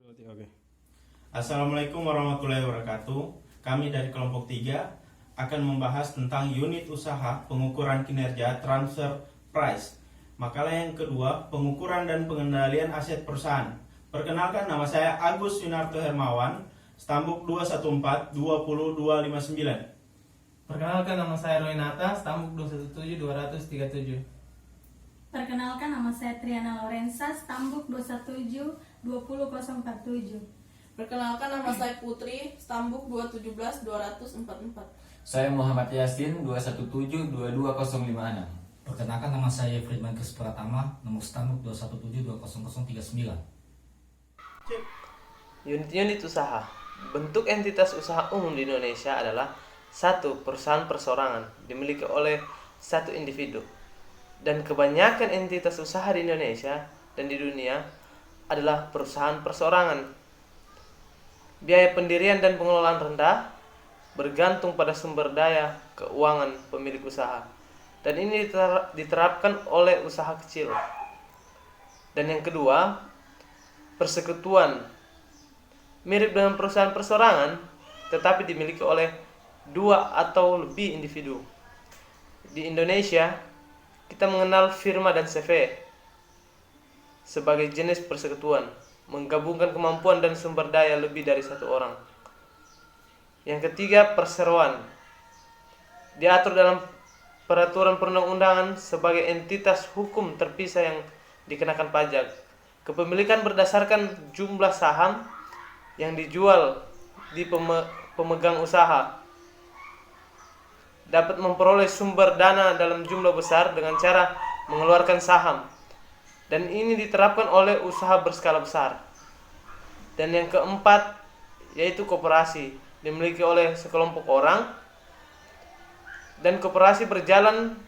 Oke. Assalamualaikum warahmatullahi wabarakatuh. Kami dari kelompok 3 akan membahas tentang unit usaha pengukuran kinerja transfer price. Makalah yang kedua, pengukuran dan pengendalian aset perusahaan. Perkenalkan, nama saya Agus Winarto Hermawan, stambuk 214-20259. Perkenalkan, nama saya Roy Nata, stambuk 217-237. Perkenalkan, nama saya Triana Lorenza, stambuk 217-20047. Perkenalkan, nama saya Putri, stambuk 217-244. Saya Muhammad Yasin, 217-22056. Perkenalkan, nama saya Friedman Kris Pratama, nomor stambuk 217-20039. Unit-unit usaha. Bentuk entitas usaha umum di Indonesia adalah satu perusahaan perseorangan dimiliki oleh satu individu. Dan kebanyakan entitas usaha di Indonesia dan di dunia adalah perusahaan perseorangan. Biaya pendirian dan pengelolaan rendah, bergantung pada sumber daya keuangan pemilik usaha. Dan ini diterapkan oleh usaha kecil. Dan yang kedua, persekutuan. Mirip dengan perusahaan perseorangan, tetapi dimiliki oleh 2 atau lebih individu. Di Indonesia, kita mengenal firma dan CV sebagai jenis persekutuan, menggabungkan kemampuan dan sumber daya lebih dari satu orang. Yang ketiga, perseroan. Diatur dalam peraturan perundang-undangan sebagai entitas hukum terpisah yang dikenakan pajak. Kepemilikan berdasarkan jumlah saham yang dijual di pemegang usaha. Dapat memperoleh sumber dana dalam jumlah besar dengan cara mengeluarkan saham. Dan ini diterapkan oleh usaha berskala besar. Dan yang keempat, yaitu koperasi, dimiliki oleh sekelompok orang. Dan koperasi berjalan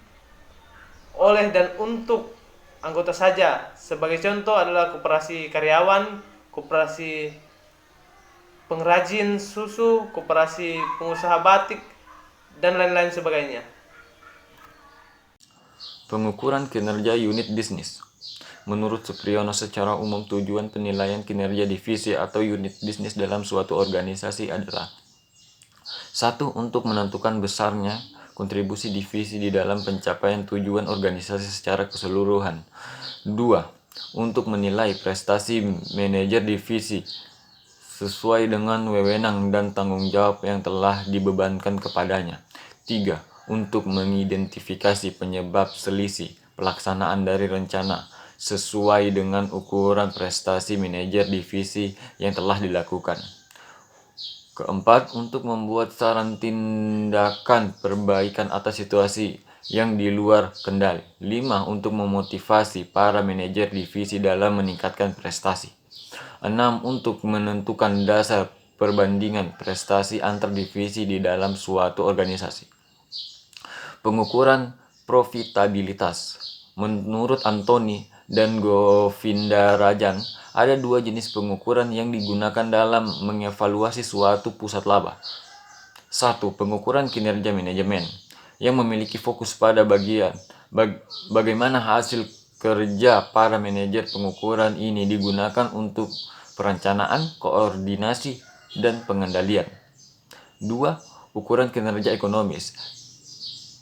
oleh dan untuk anggota saja. Sebagai contoh adalah koperasi karyawan, koperasi pengrajin susu, koperasi pengusaha batik, dan lain-lain sebagainya. Pengukuran kinerja unit bisnis. Menurut Supriyono, secara umum tujuan penilaian kinerja divisi atau unit bisnis dalam suatu organisasi adalah: 1. Untuk menentukan besarnya kontribusi divisi di dalam pencapaian tujuan organisasi secara keseluruhan. 2. Untuk menilai prestasi manajer divisi sesuai dengan wewenang dan tanggung jawab yang telah dibebankan kepadanya. 3. Untuk mengidentifikasi penyebab selisih pelaksanaan dari rencana sesuai dengan ukuran prestasi manajer divisi yang telah dilakukan. 4. Untuk membuat saran tindakan perbaikan atas situasi yang di luar kendali. 5. Untuk memotivasi para manajer divisi dalam meningkatkan prestasi. 6. Untuk menentukan dasar perbandingan prestasi antar divisi di dalam suatu organisasi. Pengukuran profitabilitas. Menurut Anthony dan Govindarajan, ada 2 jenis pengukuran yang digunakan dalam mengevaluasi suatu pusat laba. 1. Pengukuran kinerja manajemen, yang memiliki fokus pada bagaimana hasil kerja para manajer. Pengukuran ini digunakan untuk perencanaan, koordinasi, dan pengendalian. 2. Ukuran kinerja ekonomis,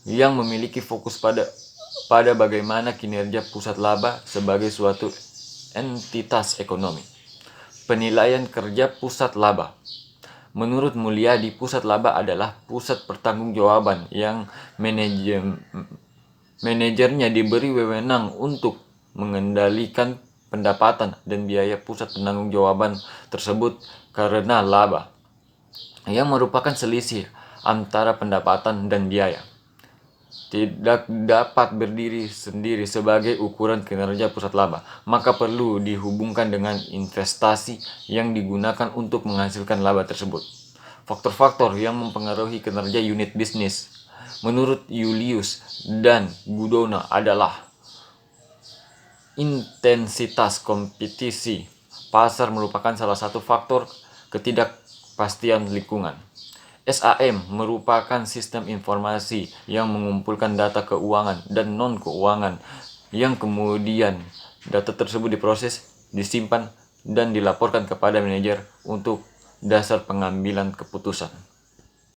yang memiliki fokus pada bagaimana kinerja pusat laba sebagai suatu entitas ekonomi. Penilaian kerja pusat laba. Menurut Mulyadi, pusat laba adalah pusat pertanggungjawaban yang manajernya diberi wewenang untuk mengendalikan pendapatan dan biaya pusat penanggung-jawaban tersebut karena laba, yang merupakan selisih antara pendapatan dan biaya. Tidak dapat berdiri sendiri sebagai ukuran kinerja pusat laba, maka perlu dihubungkan dengan investasi yang digunakan untuk menghasilkan laba tersebut. Faktor-faktor yang mempengaruhi kinerja unit bisnis menurut Julius dan Gudono adalah: intensitas kompetisi pasar merupakan salah satu faktor ketidakpastian lingkungan. SAM merupakan sistem informasi yang mengumpulkan data keuangan dan non-keuangan yang kemudian data tersebut diproses, disimpan, dan dilaporkan kepada manajer untuk dasar pengambilan keputusan.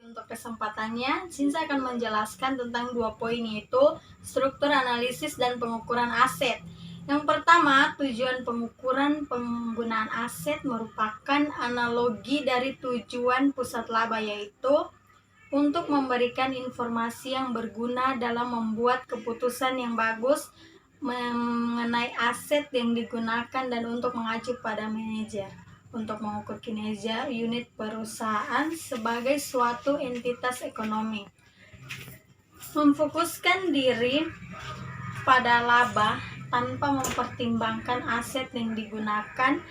Untuk kesempatannya, Sinsa akan menjelaskan tentang 2 poin, yaitu struktur analisis dan pengukuran aset. Yang pertama, tujuan pengukuran penggunaan aset merupakan analogi dari tujuan pusat laba, yaitu untuk memberikan informasi yang berguna dalam membuat keputusan yang bagus mengenai aset yang digunakan dan untuk mengacu pada manajer untuk mengukur kinerja unit perusahaan sebagai suatu entitas ekonomi. Memfokuskan diri pada laba tanpa mempertimbangkan aset yang digunakan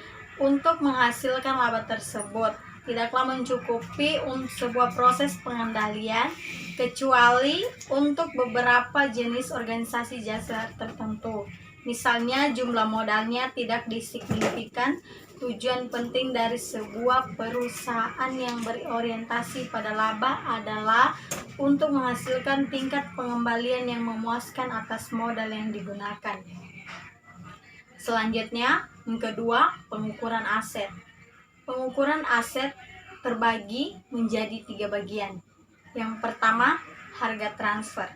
untuk menghasilkan laba tersebut tidaklah mencukupi sebuah proses pengendalian, kecuali untuk beberapa jenis organisasi jasa tertentu. Misalnya jumlah modalnya tidak disignifikan. Tujuan penting dari sebuah perusahaan yang berorientasi pada laba adalah untuk menghasilkan tingkat pengembalian yang memuaskan atas modal yang digunakan. Selanjutnya, yang kedua, pengukuran aset. Pengukuran aset terbagi menjadi 3 bagian. Yang pertama, harga transfer.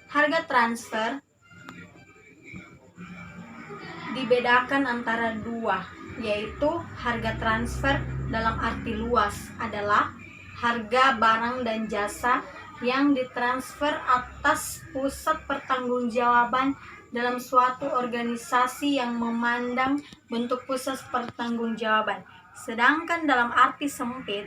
Harga transfer dibedakan antara 2, yaitu harga transfer dalam arti luas adalah harga barang dan jasa yang ditransfer atas pusat pertanggungjawaban dalam suatu organisasi yang memandang bentuk pusat pertanggungjawaban. Sedangkan dalam arti sempit,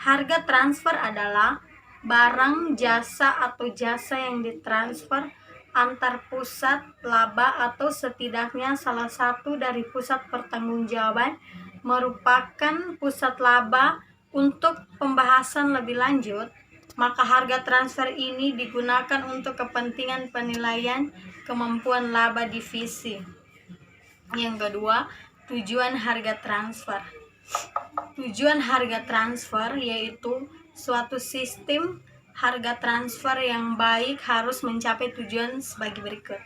harga transfer adalah barang, jasa, atau jasa yang ditransfer antar pusat laba atau setidaknya salah satu dari pusat pertanggungjawaban merupakan pusat laba. Untuk pembahasan lebih lanjut, maka harga transfer ini digunakan untuk kepentingan penilaian kemampuan laba divisi. Yang kedua, tujuan harga transfer. Tujuan harga transfer yaitu suatu sistem harga transfer yang baik harus mencapai tujuan sebagai berikut.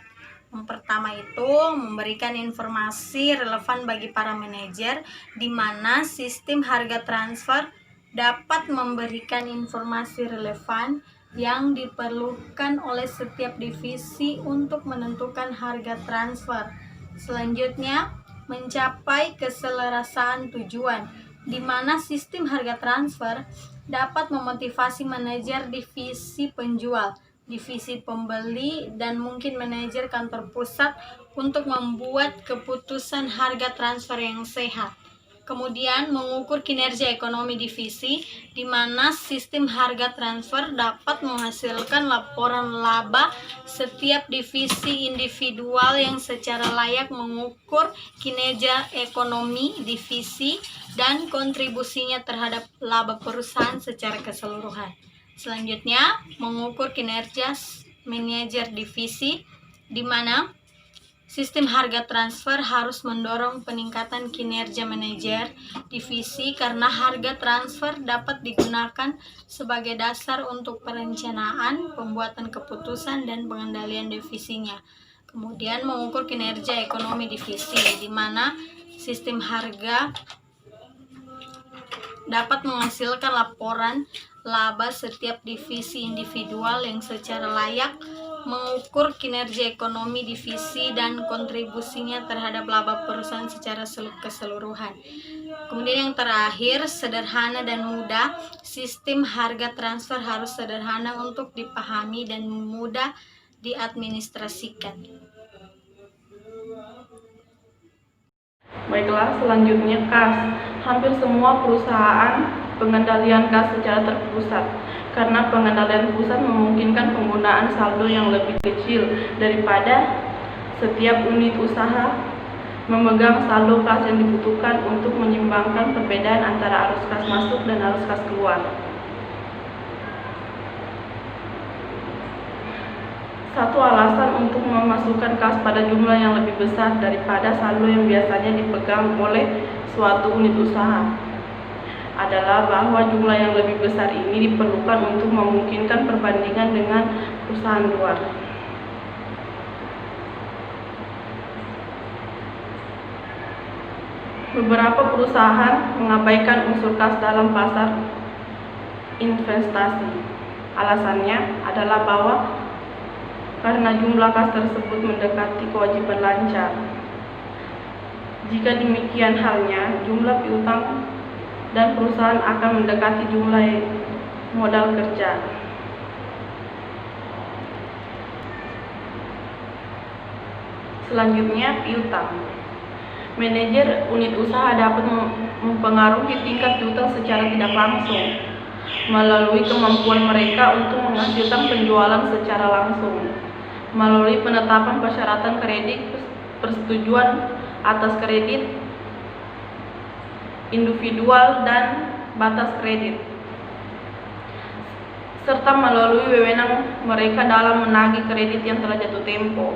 Yang pertama itu memberikan informasi relevan bagi para manajer, di mana sistem harga transfer dapat memberikan informasi relevan yang diperlukan oleh setiap divisi untuk menentukan harga transfer. Selanjutnya, mencapai keselarasaan tujuan, di mana sistem harga transfer dapat memotivasi manajer divisi penjual, divisi pembeli, dan mungkin manajer kantor pusat untuk membuat keputusan harga transfer yang sehat. Kemudian mengukur kinerja ekonomi divisi, di mana sistem harga transfer dapat menghasilkan laporan laba setiap divisi individual yang secara layak mengukur kinerja ekonomi divisi dan kontribusinya terhadap laba perusahaan secara keseluruhan. Selanjutnya, mengukur kinerja manajer divisi, di mana sistem harga transfer harus mendorong peningkatan kinerja manajer divisi karena harga transfer dapat digunakan sebagai dasar untuk perencanaan, pembuatan keputusan, dan pengendalian divisinya. Kemudian mengukur kinerja ekonomi divisi, di mana sistem harga dapat menghasilkan laporan laba setiap divisi individual yang secara layak mengukur kinerja ekonomi divisi dan kontribusinya terhadap laba perusahaan secara keseluruhan. Kemudian yang terakhir, sederhana dan mudah. Sistem harga transfer harus sederhana untuk dipahami dan mudah diadministrasikan. Baiklah, selanjutnya kas. Hampir semua perusahaan pengendalian kas secara terpusat, karena pengendalian pusat memungkinkan penggunaan saldo yang lebih kecil daripada setiap unit usaha memegang saldo kas yang dibutuhkan untuk menyimbangkan perbedaan antara arus kas masuk dan arus kas keluar. Satu alasan untuk memasukkan kas pada jumlah yang lebih besar daripada saldo yang biasanya dipegang oleh suatu unit usaha adalah bahwa jumlah yang lebih besar ini diperlukan untuk memungkinkan perbandingan dengan perusahaan luar. Beberapa perusahaan mengabaikan unsur kas dalam pasar investasi. Alasannya adalah bahwa karena jumlah kas tersebut mendekati kewajiban lancar. Jika demikian halnya, jumlah piutang dan perusahaan akan mendekati jumlah modal kerja. Selanjutnya, piutang. Manajer unit usaha dapat mempengaruhi tingkat piutang secara tidak langsung melalui kemampuan mereka untuk menghasilkan penjualan secara langsung, melalui penetapan persyaratan kredit, persetujuan atas kredit individual dan batas kredit, serta melalui wewenang mereka dalam menagih kredit yang telah jatuh tempo.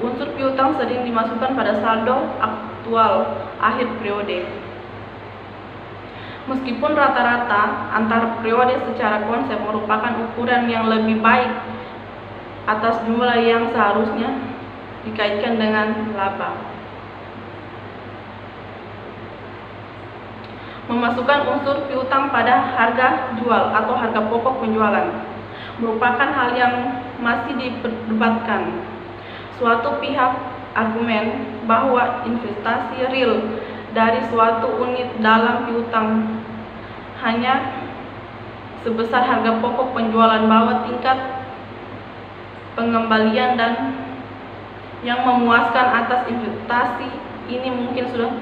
Unsur piutang sering dimasukkan pada saldo aktual akhir periode. Meskipun rata-rata antar periode secara konsep merupakan ukuran yang lebih baik atas jumlah yang seharusnya dikaitkan dengan laba. Memasukkan unsur piutang pada harga jual atau harga pokok penjualan merupakan hal yang masih diperdebatkan. Suatu pihak argumen bahwa investasi real dari suatu unit dalam piutang hanya sebesar harga pokok penjualan, bahwa tingkat pengembalian dan yang memuaskan atas investasi ini mungkin sudah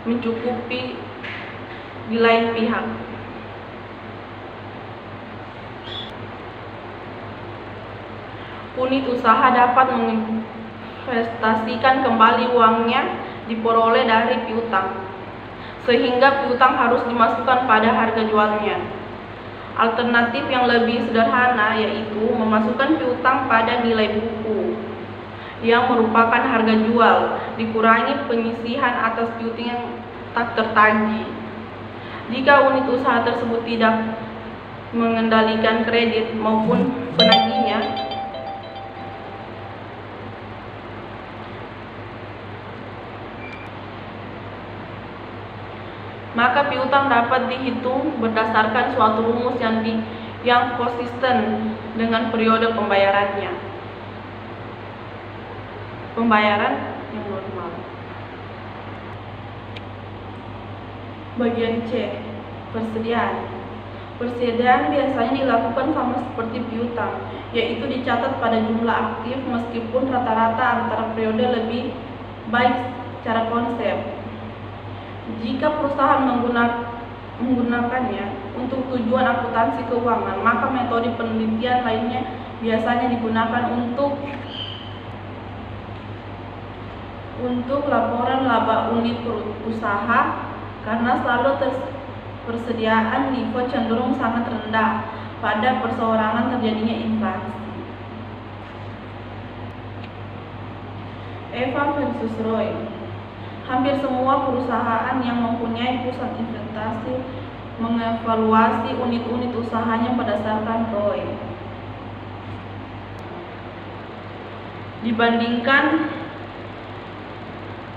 mencukupi di lain pihak. Unit usaha dapat menginvestasikan kembali uangnya diperoleh dari piutang, sehingga piutang harus dimasukkan pada harga jualnya. Alternatif yang lebih sederhana yaitu memasukkan piutang pada nilai buku yang merupakan harga jual, dikurangi penyisihan atas piutang yang tak tertagih. Jika unit usaha tersebut tidak mengendalikan kredit maupun penagihnya, maka piutang dapat dihitung berdasarkan suatu rumus yang konsisten dengan periode pembayarannya. Pembayaran yang normal. Bagian C, persediaan. Persediaan biasanya dilakukan sama seperti piutang, yaitu dicatat pada jumlah aktif meskipun rata-rata antara periode lebih baik secara konsep. Jika perusahaan menggunakannya untuk tujuan akuntansi keuangan, maka metode penelitian lainnya biasanya digunakan untuk laporan laba unit usaha, karena saldo persediaan LIFO cenderung sangat rendah pada perseorangan terjadinya inflasi. Eva versus Roy. Hampir semua perusahaan yang mempunyai pusat investasi mengevaluasi unit-unit usahanya berdasarkan ROI. Dibandingkan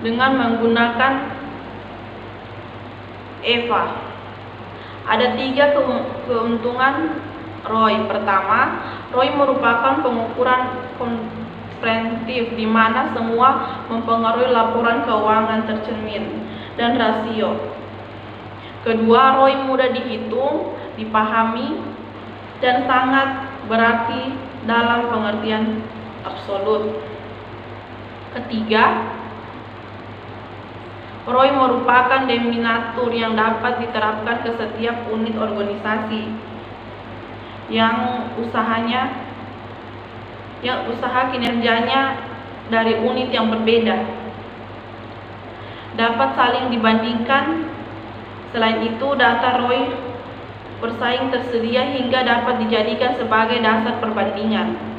dengan menggunakan EVA. Ada 3 keuntungan ROI. Pertama, ROI merupakan pengukuran komprehensif di mana semua mempengaruhi laporan keuangan tercermin dan rasio. Kedua, ROI mudah dihitung, dipahami, dan sangat berarti dalam pengertian absolut. Ketiga, ROI merupakan denominator yang dapat diterapkan ke setiap unit organisasi yang usaha kinerjanya dari unit yang berbeda, dapat saling dibandingkan. Selain itu, data ROI bersaing tersedia hingga dapat dijadikan sebagai dasar perbandingan.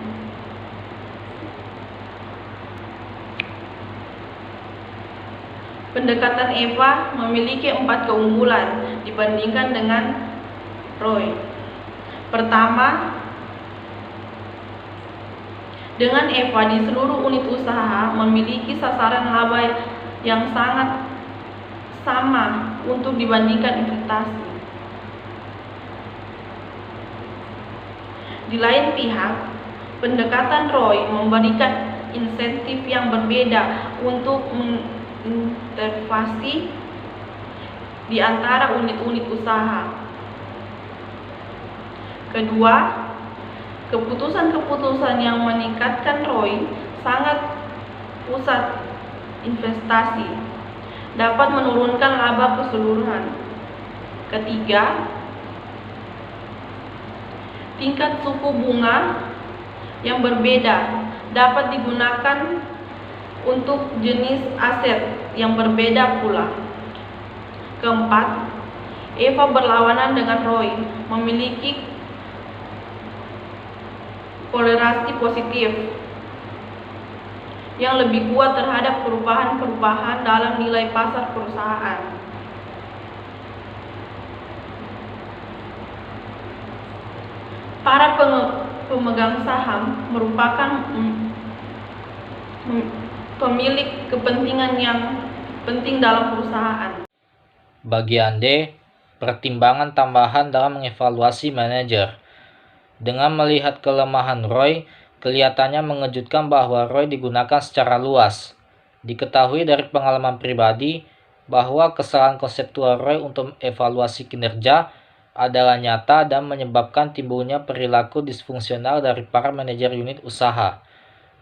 Pendekatan EVA memiliki 4 keunggulan dibandingkan dengan ROI. Pertama, dengan EVA di seluruh unit usaha memiliki sasaran laba yang sangat sama untuk dibandingkan investasi. Di lain pihak, pendekatan ROI memberikan insentif yang berbeda untuk mengintervensi di antara unit-unit usaha. Kedua, keputusan-keputusan yang meningkatkan ROI sangat pusat investasi dapat menurunkan laba keseluruhan. Ketiga, tingkat suku bunga yang berbeda dapat digunakan untuk jenis aset yang berbeda pula. Keempat, EVA berlawanan dengan ROI memiliki korelasi positif yang lebih kuat terhadap perubahan-perubahan dalam nilai pasar perusahaan. Para pemegang saham merupakan pemilik kepentingan yang penting dalam perusahaan. Bagian D. Pertimbangan tambahan dalam mengevaluasi manajer. Dengan melihat kelemahan ROI, kelihatannya mengejutkan bahwa ROI digunakan secara luas. Diketahui dari pengalaman pribadi bahwa kesalahan konseptual ROI untuk evaluasi kinerja adalah nyata dan menyebabkan timbulnya perilaku disfungsional dari para manajer unit usaha.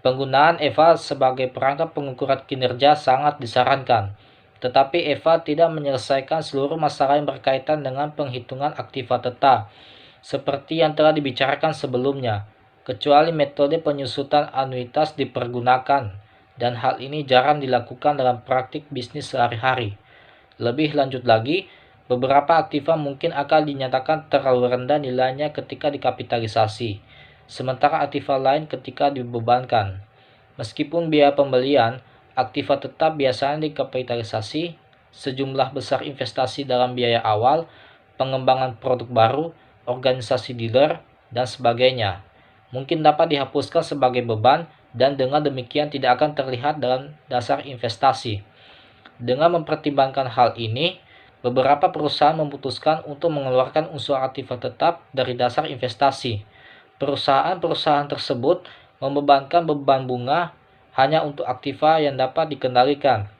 Penggunaan EVA sebagai perangkat pengukuran kinerja sangat disarankan, tetapi EVA tidak menyelesaikan seluruh masalah yang berkaitan dengan penghitungan aktiva tetap, seperti yang telah dibicarakan sebelumnya, kecuali metode penyusutan anuitas dipergunakan, dan hal ini jarang dilakukan dalam praktik bisnis sehari-hari. Lebih lanjut lagi, beberapa aktiva mungkin akan dinyatakan terlalu rendah nilainya ketika dikapitalisasi, sementara aktiva lain ketika dibebankan. Meskipun biaya pembelian, aktiva tetap biasanya dikapitalisasi, sejumlah besar investasi dalam biaya awal, pengembangan produk baru, organisasi dealer, dan sebagainya mungkin dapat dihapuskan sebagai beban dan dengan demikian tidak akan terlihat dalam dasar investasi. Dengan mempertimbangkan hal ini, beberapa perusahaan memutuskan untuk mengeluarkan unsur aktiva tetap dari dasar investasi. Perusahaan-perusahaan tersebut membebankan beban bunga hanya untuk aktiva yang dapat dikendalikan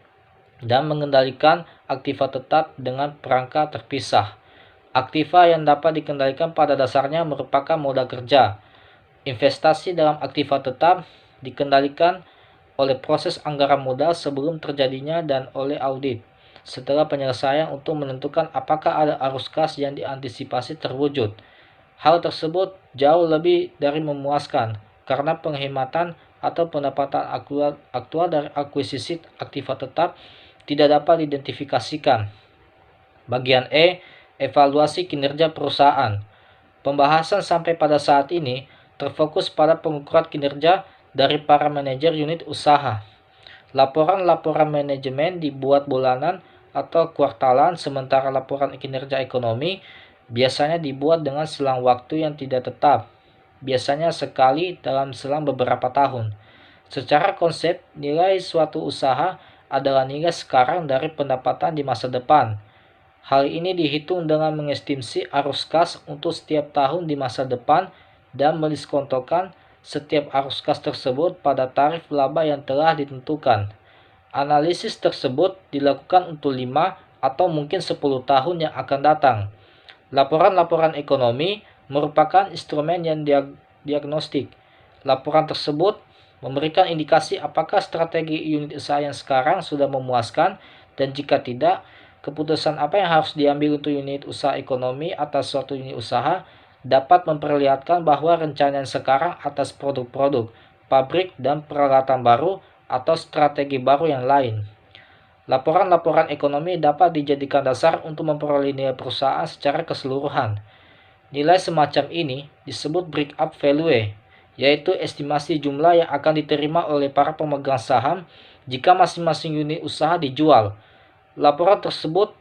dan mengendalikan aktiva tetap dengan perangkat terpisah. Aktiva yang dapat dikendalikan pada dasarnya merupakan modal kerja. Investasi dalam aktiva tetap dikendalikan oleh proses anggaran modal sebelum terjadinya dan oleh audit setelah penyelesaian untuk menentukan apakah ada arus kas yang diantisipasi terwujud. Hal tersebut jauh lebih dari memuaskan karena penghematan atau pendapatan aktual dari akuisisi aktiva tetap tidak dapat diidentifikasikan. Bagian E. Evaluasi kinerja perusahaan. Pembahasan sampai pada saat ini terfokus pada pengukuran kinerja dari para manajer unit usaha. Laporan-laporan manajemen dibuat bulanan atau kuartalan, sementara laporan kinerja ekonomi biasanya dibuat dengan selang waktu yang tidak tetap, biasanya sekali dalam selang beberapa tahun. Secara konsep, nilai suatu usaha adalah nilai sekarang dari pendapatan di masa depan. Hal ini dihitung dengan mengestimasi arus kas untuk setiap tahun di masa depan dan mendiskontokan setiap arus kas tersebut pada tarif laba yang telah ditentukan. Analisis tersebut dilakukan untuk 5 atau mungkin 10 tahun yang akan datang. Laporan-laporan ekonomi merupakan instrumen yang diagnostik. Laporan tersebut memberikan indikasi apakah strategi unit usaha yang sekarang sudah memuaskan, dan jika tidak, keputusan apa yang harus diambil untuk unit usaha ekonomi atas suatu unit usaha dapat memperlihatkan bahwa rencana yang sekarang atas produk-produk, pabrik, dan peralatan baru atau strategi baru yang lain. Laporan-laporan ekonomi dapat dijadikan dasar untuk memperoleh nilai perusahaan secara keseluruhan. Nilai semacam ini disebut break-up value, yaitu estimasi jumlah yang akan diterima oleh para pemegang saham jika masing-masing unit usaha dijual. Laporan tersebut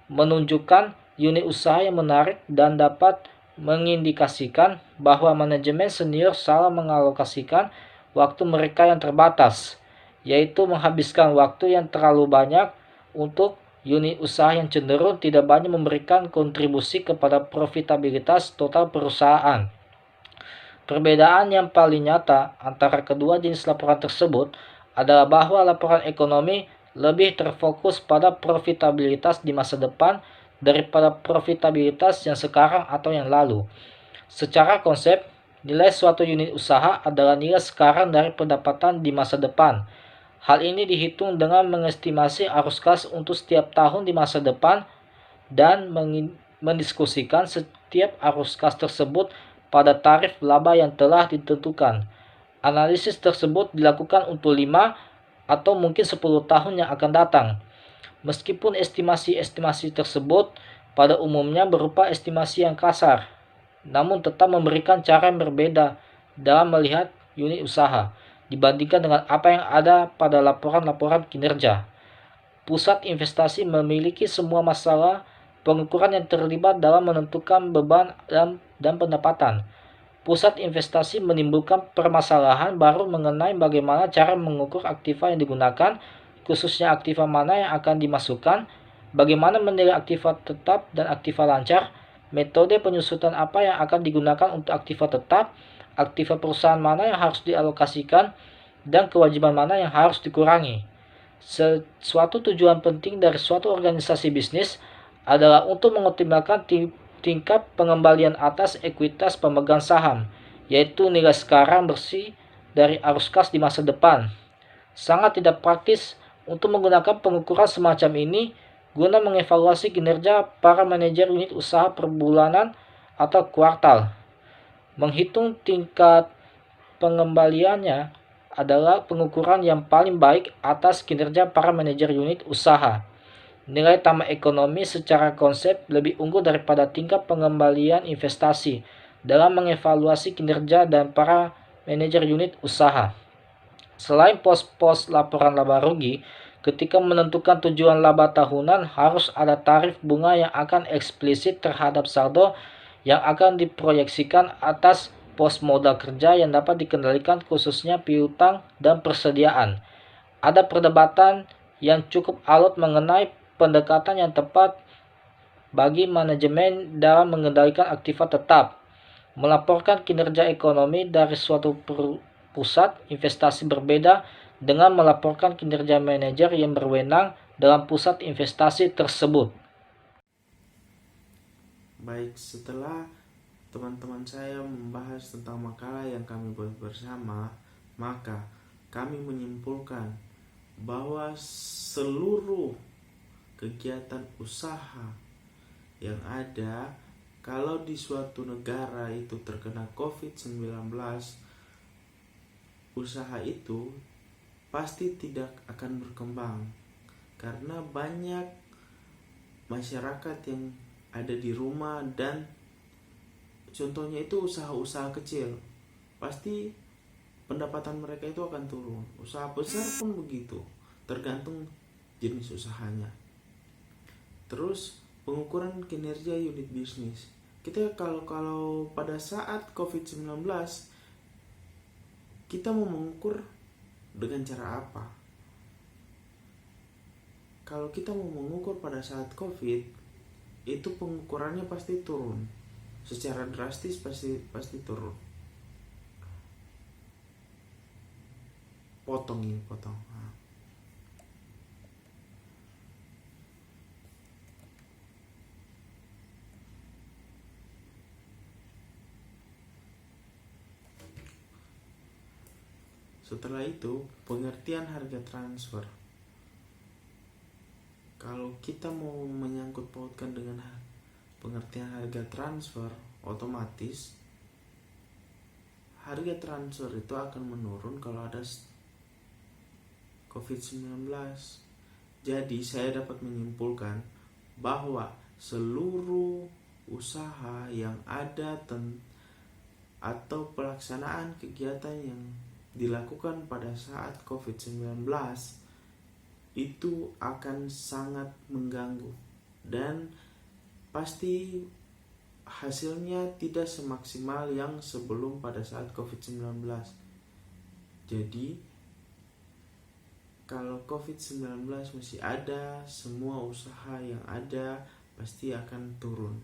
menunjukkan unit usaha yang menarik dan dapat mengindikasikan bahwa manajemen senior salah mengalokasikan waktu mereka yang terbatas, yaitu menghabiskan waktu yang terlalu banyak untuk unit usaha yang cenderung tidak banyak memberikan kontribusi kepada profitabilitas total perusahaan. Perbedaan yang paling nyata antara kedua jenis laporan tersebut adalah bahwa laporan ekonomi lebih terfokus pada profitabilitas di masa depan daripada profitabilitas yang sekarang atau yang lalu. Secara konsep, nilai suatu unit usaha adalah nilai sekarang dari pendapatan di masa depan. Hal ini dihitung dengan mengestimasi arus kas untuk setiap tahun di masa depan dan mendiskusikan setiap arus kas tersebut pada tarif laba yang telah ditentukan. Analisis tersebut dilakukan untuk 5 atau mungkin 10 tahun yang akan datang. Meskipun estimasi-estimasi tersebut pada umumnya berupa estimasi yang kasar, namun tetap memberikan cara yang berbeda dalam melihat unit usaha dibandingkan dengan apa yang ada pada laporan-laporan kinerja. Pusat investasi memiliki semua masalah pengukuran yang terlibat dalam menentukan beban dan pendapatan. Pusat investasi menimbulkan permasalahan baru mengenai bagaimana cara mengukur aktiva yang digunakan, khususnya aktiva mana yang akan dimasukkan, bagaimana menilai aktiva tetap dan aktiva lancar, metode penyusutan apa yang akan digunakan untuk aktiva tetap, aktiva perusahaan mana yang harus dialokasikan, dan kewajiban mana yang harus dikurangi. Suatu tujuan penting dari suatu organisasi bisnis adalah untuk mengoptimalkan tingkat pengembalian atas ekuitas pemegang saham, yaitu nilai sekarang bersih dari arus kas di masa depan. Sangat tidak praktis untuk menggunakan pengukuran semacam ini guna mengevaluasi kinerja para manajer unit usaha per bulanan atau kuartal. Menghitung tingkat pengembaliannya adalah pengukuran yang paling baik atas kinerja para manajer unit usaha. Nilai tambah ekonomi secara konsep lebih unggul daripada tingkat pengembalian investasi dalam mengevaluasi kinerja dan para manajer unit usaha. Selain pos-pos laporan laba rugi, ketika menentukan tujuan laba tahunan harus ada tarif bunga yang akan eksplisit terhadap saldo yang akan diproyeksikan atas pos modal kerja yang dapat dikendalikan khususnya piutang dan persediaan. Ada perdebatan yang cukup alot mengenai pendekatan yang tepat bagi manajemen dalam mengendalikan aktiva tetap. Melaporkan kinerja ekonomi dari suatu pusat investasi berbeda dengan melaporkan kinerja manajer yang berwenang dalam pusat investasi tersebut. Baik, setelah teman-teman saya membahas tentang makalah yang kami buat bersama, maka kami menyimpulkan bahwa seluruh kegiatan usaha yang ada kalau di suatu negara itu terkena COVID-19, usaha itu pasti tidak akan berkembang karena banyak masyarakat yang ada di rumah dan contohnya itu usaha-usaha kecil, pasti pendapatan mereka itu akan turun. Usaha besar pun begitu, tergantung jenis usahanya. Terus pengukuran kinerja unit bisnis. Kita kalau pada saat COVID-19 kita mau mengukur dengan cara apa? Kalau kita mau mengukur pada saat COVID, itu pengukurannya pasti turun. Secara drastis pasti turun. Potong. Nah. Setelah itu, pengertian harga transfer. Kalau kita mau menyangkut pautkan dengan pengertian harga transfer, otomatis harga transfer itu akan menurun kalau ada COVID-19. Jadi saya dapat menyimpulkan bahwa seluruh usaha yang ada atau pelaksanaan kegiatan yang dilakukan pada saat COVID-19 itu akan sangat mengganggu dan pasti hasilnya tidak semaksimal yang sebelum pada saat COVID-19. Jadi kalau COVID-19 masih ada, semua usaha yang ada pasti akan turun.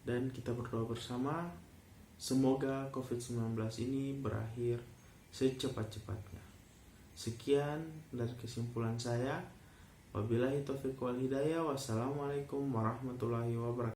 Dan kita berdoa bersama, semoga COVID-19 ini berakhir secepat-cepatnya. Sekian dari kesimpulan saya. Wabillahi taufiq wal hidayah. Wassalamualaikum warahmatullahi wabarakatuh.